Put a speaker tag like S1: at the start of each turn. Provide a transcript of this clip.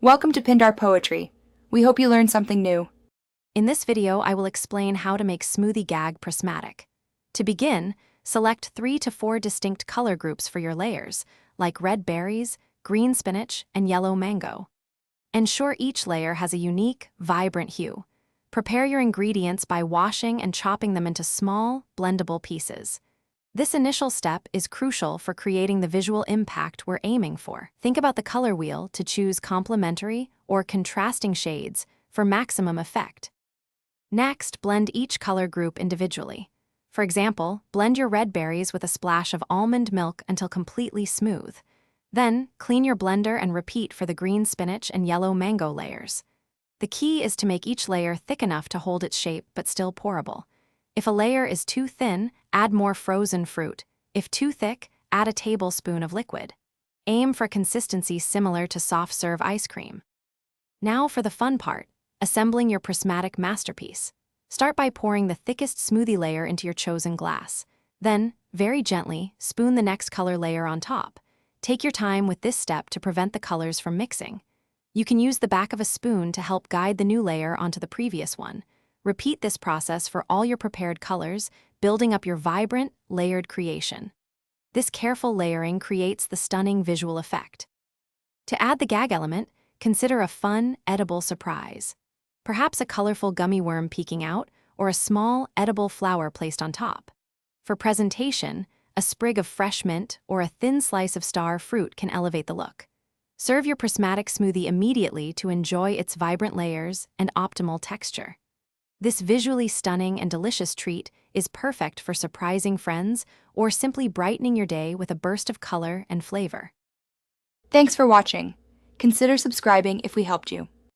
S1: Welcome to Pindar Poetry. We hope you learned something new.
S2: In this video, I will explain how to make Smoothie Gag prismatic. To begin, select 3 to 4 distinct color groups for your layers, like red berries, green spinach, and yellow mango. Ensure each layer has a unique, vibrant hue. Prepare your ingredients by washing and chopping them into small, blendable pieces. This initial step is crucial for creating the visual impact we're aiming for. Think about the color wheel to choose complementary or contrasting shades for maximum effect. Next, blend each color group individually. For example, blend your red berries with a splash of almond milk until completely smooth. Then, clean your blender and repeat for the green spinach and yellow mango layers. The key is to make each layer thick enough to hold its shape but still pourable. If a layer is too thin, add more frozen fruit. If too thick, add a tablespoon of liquid. Aim for consistency similar to soft-serve ice cream. Now for the fun part, assembling your prismatic masterpiece. Start by pouring the thickest smoothie layer into your chosen glass. Then, very gently, spoon the next color layer on top. Take your time with this step to prevent the colors from mixing. You can use the back of a spoon to help guide the new layer onto the previous one. Repeat this process for all your prepared colors, building up your vibrant, layered creation. This careful layering creates the stunning visual effect. To add the gag element, consider a fun, edible surprise. Perhaps a colorful gummy worm peeking out, or a small, edible flower placed on top. For presentation, a sprig of fresh mint or a thin slice of star fruit can elevate the look. Serve your prismatic smoothie immediately to enjoy its vibrant layers and optimal texture. This visually stunning and delicious treat is perfect for surprising friends or simply brightening your day with a burst of color and flavor.
S1: Thanks for watching. Consider subscribing if we helped you.